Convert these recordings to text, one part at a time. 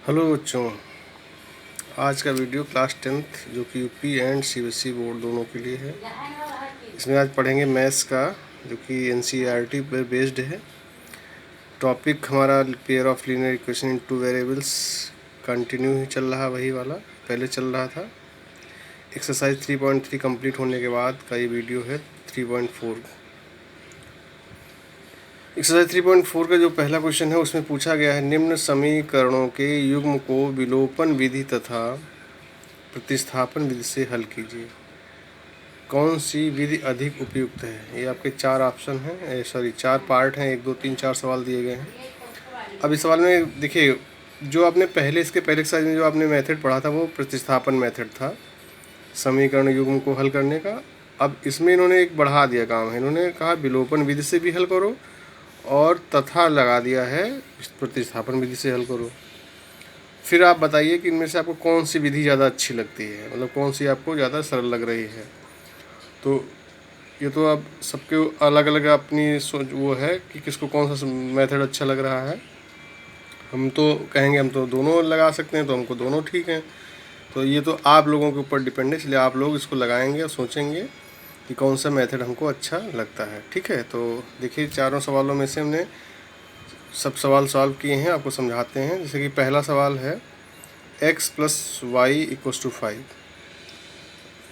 Hello बच्चों, आज का वीडियो क्लास 10th जो कि यूपी एंड सीबीएसई बोर्ड दोनों के लिए है। इसमें आज पढ़ेंगे मैथ्स का, जो कि एनसीईआरटी पर बेस्ड है। टॉपिक हमारा pair of linear equation in two variables continue ही चल रहा, वही वाला पहले चल रहा था। एक्सरसाइज 3.3 कंप्लीट होने के बाद का ये वीडियो है 3.4। एक्सरसाइज 3.4 का जो पहला क्वेश्चन है उसमें पूछा गया है, निम्न समीकरणों के युग्म को विलोपन विधि तथा प्रतिस्थापन विधि से हल कीजिए। कौन सी विधि अधिक उपयुक्त है? ये आपके चार ऑप्शन हैं, चार पार्ट हैं, 1 2 3 4 सवाल दिए गए हैं। अब इस सवाल में देखिए, जो आपने पहले एक्सरसाइज में जो आपने मेथड पढ़ा था वो प्रतिस्थापन मेथड था समीकरण युग्म को हल करने का। अब इसमें इन्होंने एक बढ़ा दिया काम है, इन्होंने कहा विलोपन विधि से भी हल करो और तथा लगा दिया है प्रतिस्थापन विधि से हल करो। फिर आप बताइए कि इनमें से आपको कौन सी विधि ज़्यादा अच्छी लगती है, मतलब कौन सी आपको ज़्यादा सरल लग रही है। तो ये तो अब सबके अलग अलग अपनी सोच वो है कि किसको कौन सा मेथड अच्छा लग रहा है। हम तो कहेंगे हम तो दोनों लगा सकते हैं, तो हमको दोनों ठीक हैं। तो ये तो आप लोगों के ऊपर डिपेंड है, इसलिए आप लोग इसको लगाएंगे और सोचेंगे कि कौन सा मेथड हमको अच्छा लगता है। ठीक है, तो देखिए चारों सवालों में से हमने सब सवाल सॉल्व किए हैं, आपको समझाते हैं। जैसे कि पहला सवाल है x + y = 5।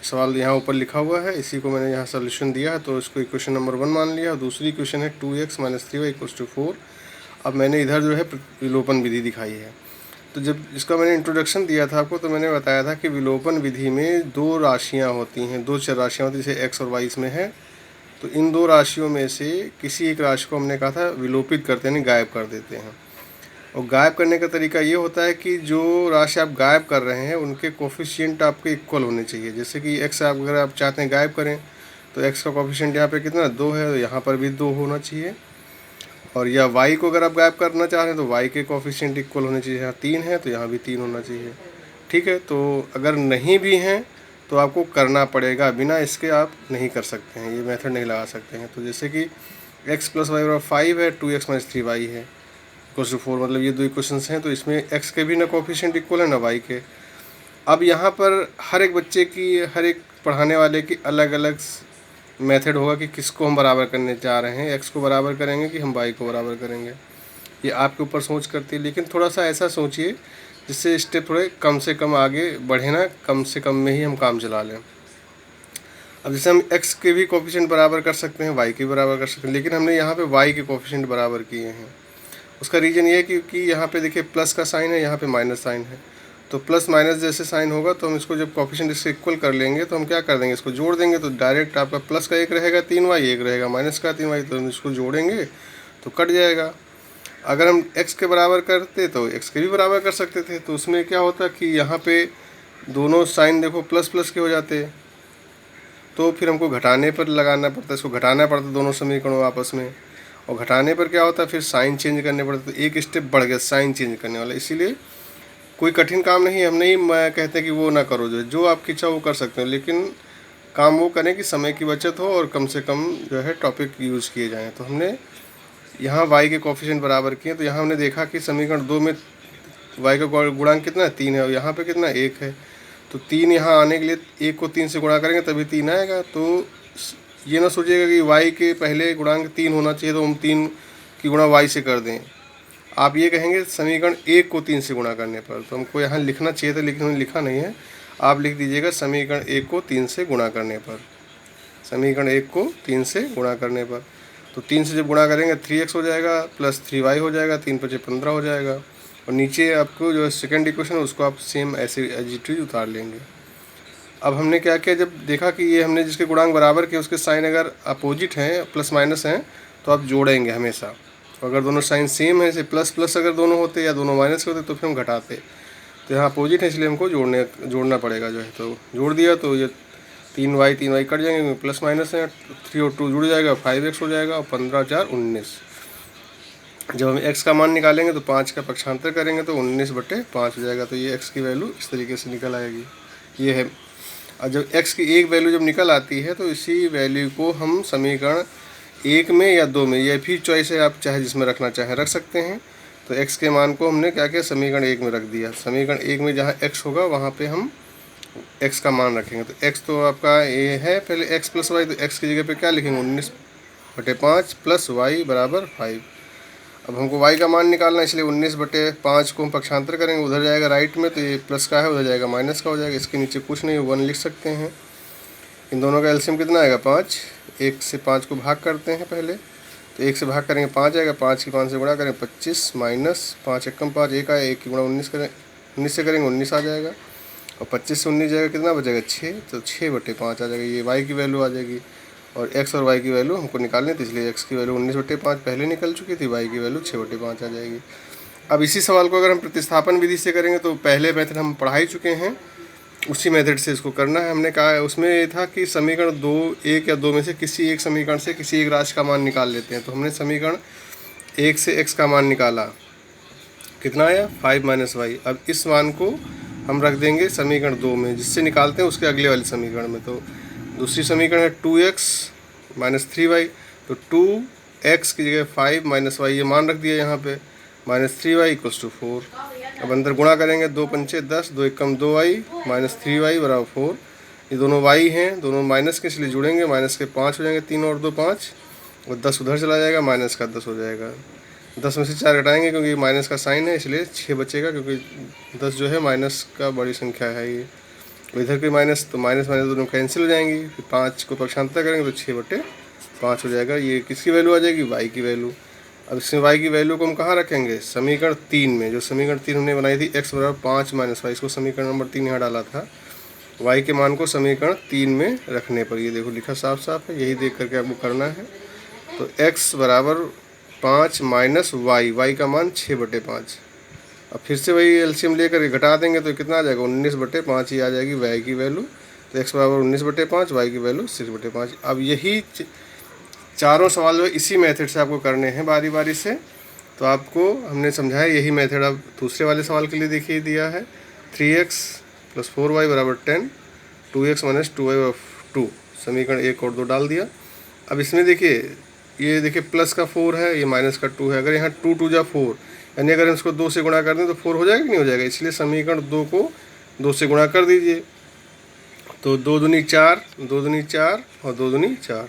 सवाल यहाँ ऊपर लिखा हुआ है, इसी को मैंने यहाँ सोल्यूशन दिया है, तो इसको इक्वेशन नंबर 1 मान लिया। दूसरी इक्वेशन है 2x - 3y = 4। अब मैंने इधर जो है विलोपन विधि दिखाई है। तो जब इसका मैंने इंट्रोडक्शन दिया था आपको, तो मैंने बताया था कि विलोपन विधि में दो राशियाँ होती हैं, दो चर राशियाँ होती हैं, जैसे x और y इसमें है। तो इन दो राशियों में से किसी एक राशि को हमने कहा था विलोपित करते हैं, गायब कर देते हैं। और गायब करने का तरीका ये होता है कि जो राशि आप गायब कर रहे हैं उनके कोफिशिएंट आपके इक्वल होने चाहिए। जैसे कि x अगर आप चाहते हैं गायब करें, तो x का कोफिशिएंट यहाँ पे कितना 2 है, तो यहाँ पर भी 2 होना चाहिए। और या y को अगर आप गायब करना चाह रहे हैं तो y के कोफिशिएंट इक्वल होने चाहिए। यहाँ 3 है तो यहाँ भी 3 होना चाहिए। ठीक है, तो अगर नहीं भी हैं तो आपको करना पड़ेगा, बिना इसके आप नहीं कर सकते हैं, ये मेथड नहीं लगा सकते हैं। तो जैसे कि x + y = 5 है, 2x - 3y है = 4, मतलब ये दो इक्वेशंस हैं। तो इसमें x के भी ना कोफिशिएंट इक्वल है ना y के। अब यहाँ पर हर एक बच्चे की, हर एक पढ़ाने वाले की अलग अलग मेथड होगा कि किसको हम बराबर करने जा रहे हैं, x को बराबर करेंगे कि हम y को बराबर करेंगे। ये आपके ऊपर सोच करती है, लेकिन थोड़ा सा ऐसा सोचिए जिससे स्टेप थोड़े कम से कम आगे बढ़े ना, कम से कम में ही हम काम चला लें। अब जैसे हम x के भी कोफिशिएंट बराबर कर सकते हैं, y के भी बराबर कर सकते हैं, लेकिन हमने यहाँ पे y के कोफिशिएंट बराबर किए हैं। उसका रीज़न ये है क्योंकि यहाँ पे देखिए प्लस का साइन है, यहाँ पे माइनस साइन है। तो प्लस माइनस जैसे साइन होगा तो हम इसको जब कोफिशिएंट इससे इक्वल कर लेंगे तो हम क्या कर देंगे, इसको जोड़ देंगे। तो डायरेक्ट आपका प्लस का 1 रहेगा 3y, 1 रहेगा माइनस का 3y, तो हम इसको जोड़ेंगे तो कट जाएगा। अगर हम x के बराबर करते तो x के भी बराबर कर सकते थे, तो उसमें क्या होता कि यहाँ पे दोनों साइन देखो प्लस प्लस के हो जाते, तो फिर हमको घटाने पर लगाना पड़ता, इसको घटाना पड़ता दोनों समीकरणों आपस में। और घटाने पर क्या होता है, फिर साइन चेंज करने पड़ते, तो एक स्टेप बढ़ गया साइन चेंज करने वाला। इसीलिए कोई कठिन काम नहीं है, हम नहीं मैं कहते कि वो ना करो, जो आपकी इच्छा वो कर सकते हो, लेकिन काम वो करें कि समय की बचत हो और कम से कम जो है टॉपिक यूज़ किए जाएँ। तो हमने यहाँ y के कोफिशिएंट बराबर किए, तो यहाँ हमने देखा कि समीकरण 2 में y का गुणांक कितना है 3 है, और यहाँ पे कितना 1 है। तो 3 यहाँ आने के लिए 1 को 3 से गुणा करेंगे तभी 3 आएगा। तो ये ना सोचिएगा कि y के पहले गुणांक 3 होना चाहिए तो हम 3 की गुणा y से कर दें। आप ये कहेंगे समीकरण 1 को 3 से गुणा करने पर, तो हमको यहाँ लिखना चाहिए था लेकिन हमने लिखा नहीं है। आप लिख दीजिएगा समीकरण 1 को 3 से गुणा करने पर, समीकरण 1 को 3 से गुणा करने पर। तो 3 से जब गुणा करेंगे 3x हो जाएगा प्लस 3y हो जाएगा, 3 × 5 = 15 हो जाएगा। और नीचे आपको जो है सेकेंड इक्वेशन है उसको आप सेम ऐसे एज इट इज उतार लेंगे। अब हमने क्या किया, जब देखा कि ये हमने जिसके गुणांक बराबर किए उसके साइन अगर अपोजिट हैं, प्लस माइनस हैं, तो आप जोड़ेंगे हमेशा। अगर दोनों साइन सेम है, जैसे प्लस प्लस अगर दोनों होते या दोनों माइनस के होते तो फिर हम घटाते। तो यहाँ अपोजिट है इसलिए हमको जोड़ना पड़ेगा जो है। तो जोड़ दिया तो ये 3y कट जाएंगे, प्लस माइनस है, 3 और 2 जुड़ जाएगा, 5x हो जाएगा, और 15 × 4 = 19। जब हम x का मान निकालेंगे तो 5 का पक्षांतर करेंगे तो 19/5 हो जाएगा। तो ये x की वैल्यू इस तरीके से निकल आएगी, ये है। और जब x की एक वैल्यू जब निकल आती है तो इसी वैल्यू को हम समीकरण 1 में या 2 में, ये भी चॉइस है, आप चाहे जिसमें रखना चाहे रख सकते हैं। तो x के मान को हमने क्या किया, समीकरण 1 में रख दिया। समीकरण 1 में जहाँ x होगा वहाँ पे हम x का मान रखेंगे। तो x तो आपका ये है पहले x प्लस वाई, तो x की जगह पे क्या लिखेंगे 19/5 प्लस y बराबर 5। अब हमको y का मान निकालना है, इसलिए 19/5 को हम पक्षांतर करेंगे, उधर जाएगा राइट में, तो ये प्लस का है उधर जाएगा माइनस का हो जाएगा। इसके नीचे कुछ नहीं, 1 लिख सकते हैं। इन दोनों का एलसीएम कितना आएगा 5। 1 से 5 को भाग करते हैं पहले, तो 1 से भाग करेंगे 5 आएगा, 5 की 5 से गुणा करें 25 माइनस 5 एकम 5 1 आया, 1 की गुणा 19 करें, 19 से करेंगे 19 आ जाएगा, और 25 से 19 जाएगा कितना बचेगा 6, तो 6/5 आ जाएगा। ये y की वैल्यू आ जाएगी, और x और y की वैल्यू हमको निकालनी थी, इसलिए x की वैल्यू 19/5 पहले निकल चुकी थी, y की वैल्यू 6/5 आ जाएगी। अब इसी सवाल को अगर हम प्रतिस्थापन विधि से करेंगे तो पहले मेथड हम पढ़ा ही चुके हैं, उसी मेथड से इसको करना है। हमने कहा उसमें ये था कि समीकरण 2 1 या 2 में से किसी एक समीकरण से किसी एक राशि का मान निकाल लेते हैं। तो हमने समीकरण 1 से x का मान निकाला, कितना आया 5 - y। अब इस मान को हम रख देंगे समीकरण 2 में, जिससे निकालते हैं उसके अगले वाले समीकरण में। तो दूसरी समीकरण है 2x - 3y, तो 2x की जगह 5 - y ये मान रख दिया यहाँ पे, -3y = 4। अब अंदर गुणा करेंगे, 2 पंचे 10, 2 एकम 2y, -3y बराबर 4। ये दोनों y हैं, दोनों माइनस के इसलिए जुड़ेंगे, माइनस के 5 हो जाएंगे, 3 और 2 5, और 10 उधर चला जाएगा, माइनस का 10 हो जाएगा। 10 में से 4 घटाएंगे क्योंकि माइनस का साइन है, इसलिए 6 बचेगा, क्योंकि 10 जो है माइनस का बड़ी संख्या है ये। इधर कोई माइनस, तो माइनस माइनस दोनों कैंसिल हो जाएंगी, फिर 5 को पक्षांतर करेंगे तो 6/5 हो जाएगा। ये किसकी वैल्यू आ जाएगी, y की वैल्यू। अब इसमें y की वैल्यू को हम कहाँ रखेंगे, समीकरण 3 में। जो समीकरण 3 हमने बनाई थी x बराबर 5 - y, इसको समीकरण नंबर 3 यहाँ डाला था। y के मान को समीकरण 3 में रखने पर, ये देखो लिखा साफ साफ है, यही देख करके आपको करना है। तो x बराबर 5 - y का मान 6/5। अब फिर से वही एलसीएम लेकर घटा देंगे तो कितना आ जाएगा 19/5 ही आ जाएगी y की वैल्यू। तो x बराबर 19/5, y की वैल्यू 6/5। अब यही चारों सवाल जो इसी मेथड से आपको करने हैं बारी बारी से। तो आपको हमने समझाया यही मेथड अब दूसरे वाले सवाल के लिए देखिए दिया है। 3x + 4y = 10, 2x - 2y = 2, समीकरण 1 और 2 डाल दिया। अब इसमें देखिए, ये देखिए प्लस का 4 है, ये माइनस का 2 है। अगर यहाँ 2 2 जा 4, यानी अगर हम इसको 2 से गुणा कर दें तो 4 हो जाएगा कि नहीं हो जाएगा, इसलिए समीकरण 2 को 2 से गुणा कर दीजिए। तो 2 दूनी 4, 2 दूनी 4 और 2 दूनी 4,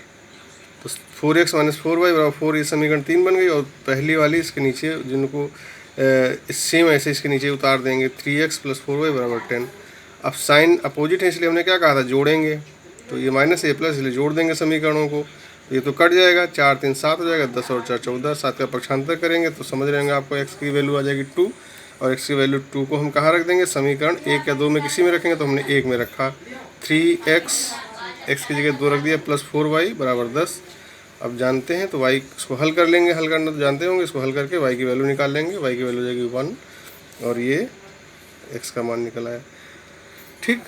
तो 4x - 4y = 4, ये समीकरण 3 बन गई। और पहली वाली इसके नीचे जिनको सेम ऐसे इसके नीचे उतार देंगे, 3x + 4y = 10। अब साइन अपोजिट है, इसलिए हमने क्या कहा था, जोड़ेंगे। तो ये माइनस ये प्लस, इसलिए जोड़ देंगे समीकरणों को, ये तो कट जाएगा, 4 3 7 हो जाएगा, 10 और 4 14, 7 का पक्षांतर करेंगे तो समझ रहेंगे आपको x की वैल्यू आ जाएगी 2, और x की वैल्यू 2 को हम कहाँ रख देंगे, समीकरण 1 या 2 में किसी में रखेंगे, तो हमने 1 में रखा। 3x, x की जगह 2 रख दिया, + 4y = 10। अब जानते हैं तो y इसको हल कर लेंगे, हल करना तो जानते होंगे, इसको हल करके y की वैल्यू निकाल लेंगे, y की वैल्यू हो जाएगी 1, और ये x का मान निकल आया। ठीक।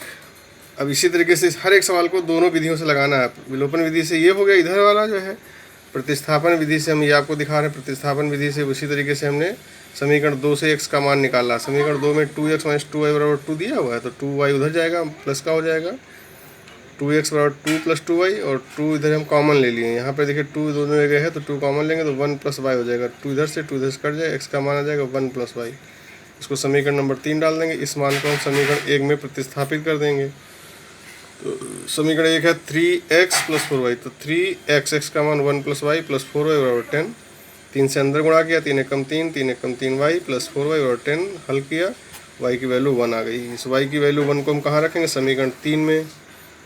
अब इसी तरीके से हर एक सवाल को दोनों विधियों से लगाना है। विलोपन विधि से ये हो गया, इधर वाला जो है प्रतिस्थापन विधि से हम ये आपको दिखा रहे हैं। प्रतिस्थापन विधि से उसी तरीके से हमने समीकरण 2 से x का मान निकाला। समीकरण 2 में 2x - 2y = 2 दिया हुआ है, तो 2y उधर जाएगा, प्लस का हो जाएगा, 2x = 2 + 2y, और 2 इधर हम कॉमन ले लिए। यहाँ पर देखिए 2 दोनों जगह है, तो 2 कॉमन लेंगे तो 1 + y हो जाएगा। 2 इधर से कट जाए, x का मान आ जाएगा 1 + y। इसको समीकरण नंबर 3 डाल देंगे, इस मान को हम समीकरण 1 में प्रतिस्थापित कर देंगे। तो समीकरण 1 है 3x + 4y, तो 3x, x का मान 1 + y + 4y = 10। 3 से अंदर गुणा किया, 3 एकम 3, 3 एकम 3y + 4y = 10, हल किया, y की वैल्यू 1 आ गई। इस y की वैल्यू 1 को हम कहाँ रखेंगे, समीकरण 3 में।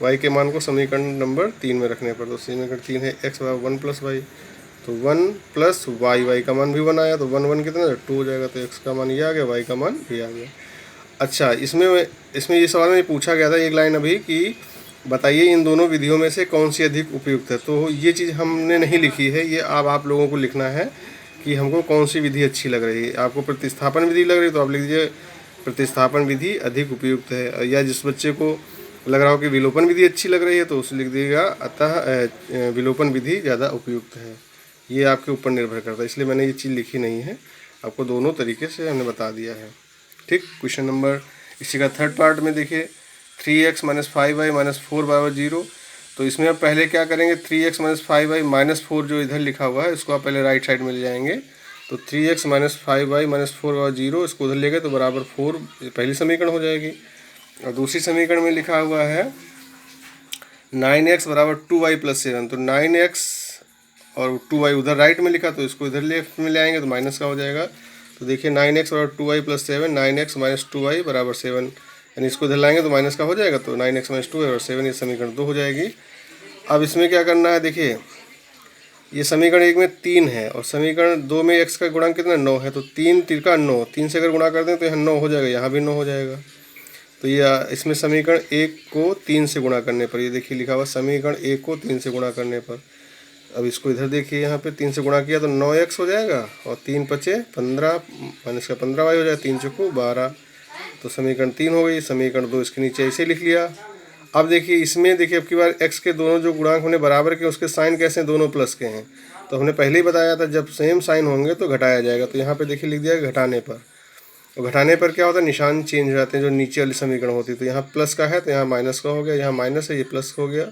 y के मान को समीकरण नंबर 3 में रखने पर, तो समीकरण 3 है x = 1 + y, तो 1 + y का मान भी 1 आया, तो 1 1 कितना 2 हो जाएगा, तो x का मान ये आ गया, y का मान भी आ गया। अच्छा, इसमें ये सवाल में पूछा गया था एक लाइन अभी कि बताइए इन दोनों विधियों में से कौन सी अधिक उपयुक्त है। तो ये चीज़ हमने नहीं लिखी है, ये अब आप लोगों को लिखना है कि हमको कौन सी विधि अच्छी लग रही है। आपको प्रतिस्थापन विधि लग रही है तो आप लिख दीजिए प्रतिस्थापन विधि अधिक उपयुक्त है, या जिस बच्चे को लग रहा हो कि विलोपन विधि अच्छी लग रही है तो उसे लिख दीजिएगा अतः विलोपन विधि ज़्यादा उपयुक्त है। ये आपके ऊपर निर्भर करता है, इसलिए मैंने ये चीज़ लिखी नहीं है, आपको दोनों तरीके से हमने बता दिया है। ठीक। क्वेश्चन नंबर इसी का थर्ड पार्ट में देखिए, 3x - 5y - 4 = 0। तो इसमें आप पहले क्या करेंगे, 3x - 5y - 4 जो इधर लिखा हुआ है इसको आप पहले राइट साइड में ले जाएंगे, तो 3x minus 5y minus 4y 0, इसको उधर ले गए तो बराबर 4 पहली समीकरण हो जाएगी। और दूसरी समीकरण में लिखा हुआ है 9x बराबर 2y प्लस 7, तो 9x और 2y उधर राइट में लिखा तो इसको इधर लेफ्ट में ले आएंगे तो माइनस का हो जाएगा। तो देखिए 9x बराबर 2y plus 7, 9x minus 2y बराबर 7, यानी इसको इधर लाएंगे तो माइनस का हो जाएगा। तो 9x माइनस 2y और 7, ये समीकरण 2 हो जाएगी। अब इसमें क्या करना है, देखिए ये समीकरण 1 में 3 है और समीकरण 2 में x का गुणांक कितना 9 है, तो 3 तिरका 9, 3 से अगर गुणा कर दें तो यहाँ 9 हो जाएगा, यहाँ भी 9 हो जाएगा। तो ये इसमें समीकरण 1 को 3 से गुणा करने पर, ये देखिए लिखा हुआ समीकरण 1 को 3 से गुणा करने पर। अब इसको इधर देखिए, यहाँ पे 3 से गुणा किया तो 9x हो जाएगा और 3 पचे 15 माइनस का 15y हो जाएगा, 3 चौको 12, तो समीकरण 3 हो गई। समीकरण 2 इसके नीचे ऐसे लिख लिया। अब देखिए इसमें देखिए अब की बार x के दोनों जो गुणांक हमने बराबर के उसके साइन कैसे हैं, दोनों प्लस के हैं। तो हमने पहले ही बताया था जब सेम साइन होंगे तो घटाया जाएगा। तो यहाँ पे देखिए लिख दिया घटाने पर, और घटाने पर क्या होता है, निशान चेंज हो जाते हैं जो नीचे वाली समीकरण होती है। तो यहाँ प्लस का है तो यहाँ माइनस का हो गया, यहाँ माइनस है ये प्लस हो गया,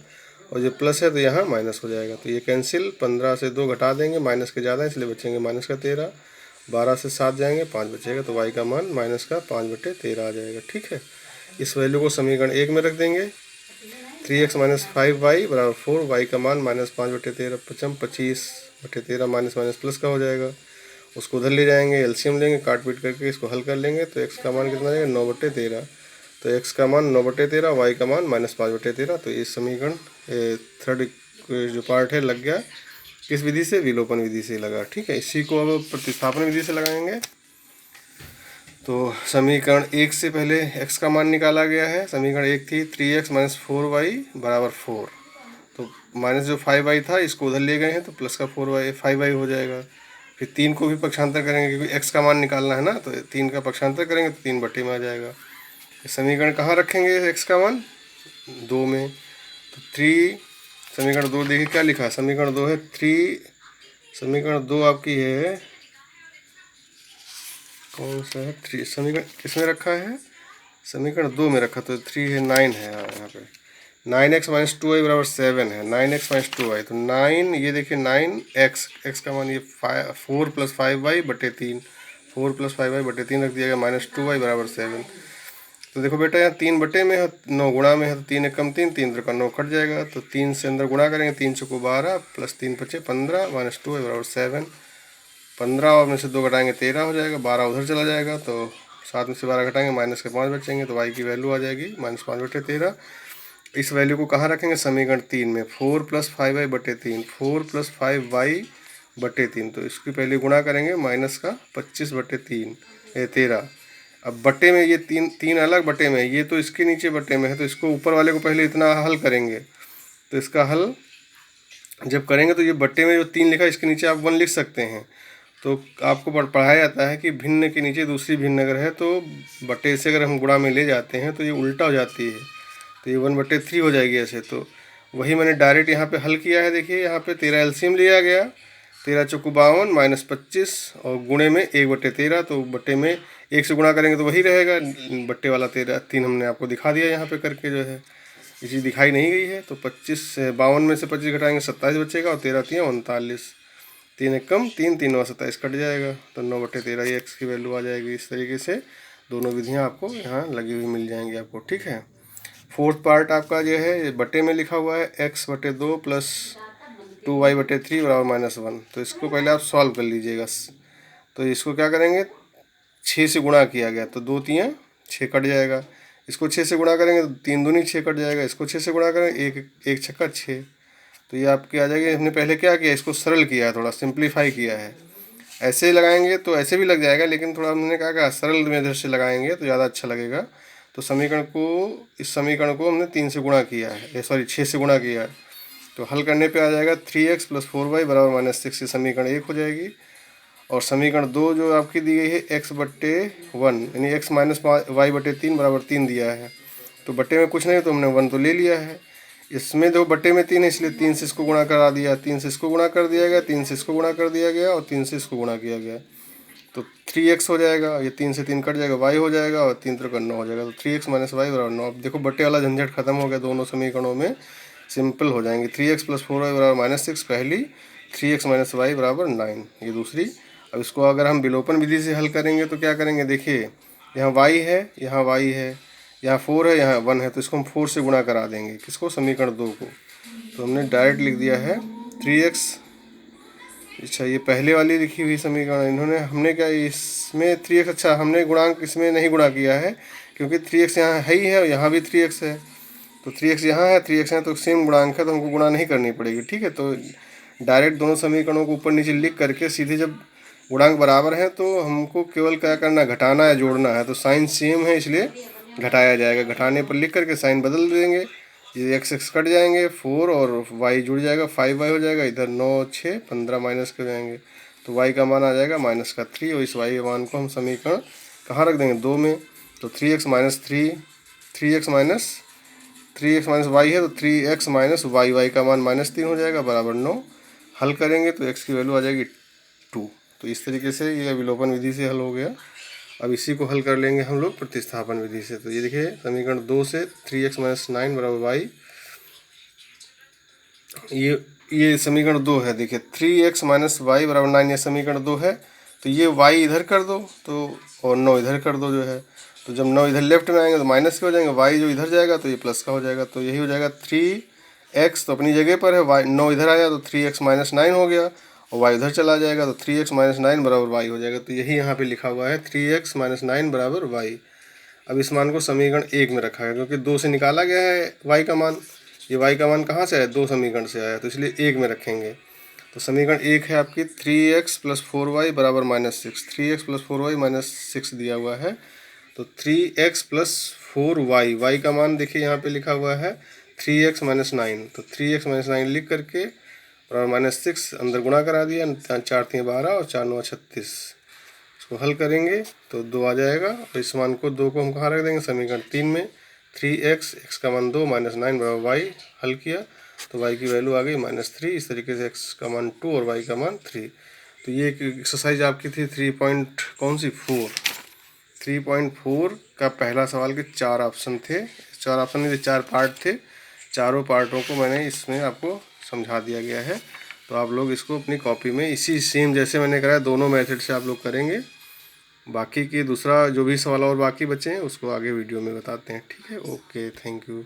और ये प्लस है तो यहाँ माइनस हो जाएगा। तो ये कैंसिल, 15 से 2 घटा देंगे, माइनस के ज़्यादा इसलिए बचेंगे माइनस का 13, 12 से 7 जाएंगे 5 बचेगा, तो y का मान माइनस का 5/13 आ जाएगा। ठीक है, इस वैल्यू को समीकरण 1 में रख देंगे। 3x माइनस 5y बराबर 4, y का मान माइनस 5/13, 25/13 माइनस माइनस प्लस का हो जाएगा। उसको उधर ले जाएंगे, एलसीएम लेंगे, काट पीट करके इसको हल कर लेंगे तो x का मान कितना आ जाएगा 9/13। तो x का मान 9/13, y का मान माइनस 5/13। तो ये समीकरण थर्ड जो पार्ट है लग गया। किस विधि से, विलोपन विधि से लगा। ठीक है, इसी को अब प्रतिस्थापन विधि से लगाएंगे। तो समीकरण 1 से पहले x का मान निकाला गया है। समीकरण 1 थी 3x माइनस 4y बराबर 4, तो माइनस जो 5y था इसको उधर ले गए हैं तो प्लस का 5y हो जाएगा। फिर 3 को भी पक्षांतर करेंगे क्योंकि x का मान निकालना है ना, तो 3 का पक्षांतर करेंगे तो 3 में आ जाएगा। समीकरण कहाँ रखेंगे x का मान, 2 में। तो 3 समीकरण 2 देखिए क्या लिखा है, समीकरण 2 है 3, समीकरण 2 आपकी है कौन सा है, 3 समीकरण किसमें रखा है, समीकरण 2 में रखा, तो 3 है 9 है यहाँ पे। 9x माइनस 2y बराबर 7 है, 9x माइनस 2y, तो 9 ये देखिए 9x का मान ये 4 प्लस 5y/3, 4 प्लस 5y/3 रख दिया गया, माइनस 2y बराबर 7। तो देखो बेटा यहाँ 3 बटे में है, 9 गुणा में है, तो 3 एकम 3, 3 त्रिका 9 कट जाएगा। तो 3 से अंदर गुणा करेंगे, 3 चौको 12 प्लस 3 पचे 15 माइनस 2y बराबर 7, 15 और में से 2 घटाएंगे 13 हो जाएगा, 12 उधर चला जाएगा, तो 7 में से 12 घटाएंगे माइनस के 5 बचेंगे, तो y की वैल्यू आ जाएगी माइनस 5/13। इस वैल्यू को कहाँ रखेंगे, समीकरण 3 में। 4 प्लस 5y/3, 4 प्लस 5y/3, तो इसकी पहले गुणा करेंगे माइनस का 25/13। अब बटे में ये तीन अलग बटे में, ये तो इसके नीचे बटे में है, तो इसको ऊपर वाले को पहले इतना हल करेंगे। तो इसका हल जब करेंगे तो ये बटे में जो 3 लिखा है इसके नीचे आप 1 लिख सकते हैं। तो आपको पढ़ाया जाता है कि भिन्न के नीचे दूसरी भिन्न अगर है तो बटे से अगर हम गुणा में ले जाते हैं तो ये उल्टा हो जाती है, तो ये 1/3 हो जाएगी ऐसे। तो वही मैंने डायरेक्ट यहाँ पे हल किया है। देखिए यहाँ पे 13 एलसीएम लिया गया, 13 चौको 52 माइनस 25 और गुणे में 1/13, तो बटे में 1 से गुणा करेंगे तो वही रहेगा, बट्टे वाला 3 हमने आपको दिखा दिया यहाँ पे करके, जो है ये चीज़ दिखाई नहीं गई है। तो 52 में से 25 घटाएंगे 27 बचेगा, और 13 3 39, 3 एकम 3, 3 और 27 कट जाएगा, तो 9/13 ये x की वैल्यू आ जाएगी। इस तरीके से दोनों विधियाँ आपको यहाँ लगी हुई मिल जाएंगी आपको। ठीक है, फोर्थ पार्ट आपका जो है बटे में लिखा हुआ है x/2 प्लस 2y/3 बराबर -1। तो इसको पहले आप सॉल्व कर लीजिएगा। तो इसको क्या करेंगे, 6 से गुणा किया गया तो 2 3 6 कट जाएगा, इसको 6 से गुणा करेंगे तो 3 दूनी 6 कट जाएगा, इसको 6 से गुणा करेंगे 1 छक्का 6, तो ये आपके आ जाएगी। हमने पहले क्या किया, इसको सरल किया है, थोड़ा सिंप्लीफाई किया है। ऐसे ही लगाएंगे तो ऐसे भी लग जाएगा, लेकिन थोड़ा हमने कहा सरल मेथड से लगाएंगे तो ज़्यादा अच्छा लगेगा। तो इस समीकरण को हमने 3 से गुणा किया है, सॉरी 6 से गुणा किया है। तो हल करने पे आ जाएगा 3x + 4y बराबर -6, समीकरण 1 हो जाएगी। और समीकरण 2 जो आपकी दी गई है x/1 यानी x माइनस y/3 बराबर 3 दिया है। तो बटे में कुछ नहीं तो हमने 1 तो ले लिया है। इसमें जो बटे में 3 है इसलिए 3 से इसको गुणा करा दिया, 3 से इसको गुणा कर दिया गया, 3 से इसको गुणा कर दिया गया और 3 से इसको गुणा किया गया। तो 3x हो जाएगा, ये 3 से 3 कट जाएगा, y हो जाएगा और 3 3 9 हो जाएगा। तो 3x - y बराबर 9। अब देखो बटे वाला झंझट खत्म हो गया, दोनों समीकरणों में सिंपल हो जाएंगे। 3x + 4y बराबर -6 पहली, 3x - y बराबर 9 ये दूसरी। अब इसको अगर हम विलोपन विधि से हल करेंगे तो क्या करेंगे, देखिए यहाँ y है, यहाँ y है, यहाँ 4 है, यहाँ 1 है, तो इसको हम 4 से गुणा करा देंगे, किसको, समीकरण 2 को। तो हमने डायरेक्ट लिख दिया है 3x। अच्छा, ये पहले वाली लिखी हुई समीकरण इन्होंने, हमने क्या इसमें 3x, अच्छा हमने गुणांक इसमें नहीं गुणा किया है क्योंकि 3x यहाँ है ही है और यहाँ भी 3x है, तो 3x यहाँ है 3x है, तो सेम गुणांक है तो हमको गुणा नहीं करनी पड़ेगी, ठीक है। तो डायरेक्ट दोनों समीकरणों को ऊपर नीचे लिख करके सीधे जब गुणांक बराबर है तो हमको केवल क्या करना है, घटाना है, जोड़ना है। तो साइन सेम है इसलिए घटाया जाएगा, घटाने पर लिख करके साइन बदल देंगे, ये x x कट जाएंगे, 4 और y जुड़ जाएगा, 5y हो जाएगा, इधर 9 6 15 माइनस कर जाएंगे, तो y का मान आ जाएगा -3। और इस y के मान को हम समीकरण कहाँ रख देंगे, 2 में। तो 3x minus 3x minus y है, तो 3x माइनस y का मान -3 हो जाएगा बराबर 9। हल करेंगे तो x की वैल्यू आ जाएगी 2। तो इस तरीके से ये विलोपन विधि से हल हो गया। अब इसी को हल कर लेंगे हम लोग प्रतिस्थापन विधि से। तो ये देखिए समीकरण 2 से 3x माइनस 9 बराबर y, ये समीकरण 2 है। देखिए 3x माइनस y बराबर 9, ये समीकरण 2 है। तो ये y इधर कर दो तो, और 9 इधर कर दो जो है, तो जब 9 इधर लेफ्ट में आएंगे तो माइनस के हो जाएंगे, y जो इधर जाएगा तो ये प्लस का हो जाएगा। तो यही हो जाएगा 3x, तो अपनी जगह पर है, y 9 इधर आया तो 3x माइनस 9 हो गया, और y इधर चला जाएगा तो 3x माइनस 9 बराबर y हो जाएगा। तो यही यहाँ पे लिखा हुआ है 3x माइनस 9 बराबर y। अब इस मान को समीकरण 1 में रखा है क्योंकि 2 से निकाला गया है y का मान, ये y का मान कहाँ से आया, 2 समीकरण से आया, तो इसलिए 1 में रखेंगे। तो समीकरण 1 है आपकी 3x प्लस 4y बराबर -6, 3x प्लस 4y -6 दिया हुआ है। तो 3x प्लस 4y, y का मान देखिए यहाँ पे लिखा हुआ है 3x माइनस 9, तो 3x माइनस 9 लिख करके बराबर -6 अंदर गुणा करा दिया, 4 3 12 और 4 9 36। इसको हल करेंगे तो 2 आ जाएगा, और इस मान को 2 को हम कहाँ रख देंगे, समीकरण 3 में। 3x, x का मान 2 माइनस 9 बराबर y, हल किया तो y की वैल्यू आ गई -3। इस तरीके से x का मान 2 और y का मान 3। तो ये एक एक्सरसाइज आपकी थी 3.4 का पहला सवाल के 4 ऑप्शन थे, 4 ऑप्शन नहीं थे, 4 पार्ट थे। चारों पार्टों को मैंने इसमें आपको समझा दिया गया है। तो आप लोग इसको अपनी कॉपी में इसी सेम जैसे मैंने कराया दोनों मेथड से आप लोग करेंगे। बाकी की दूसरा जो भी सवाल और बाकी बचे हैं उसको आगे वीडियो में बताते हैं, ठीक है। Okay, thank you.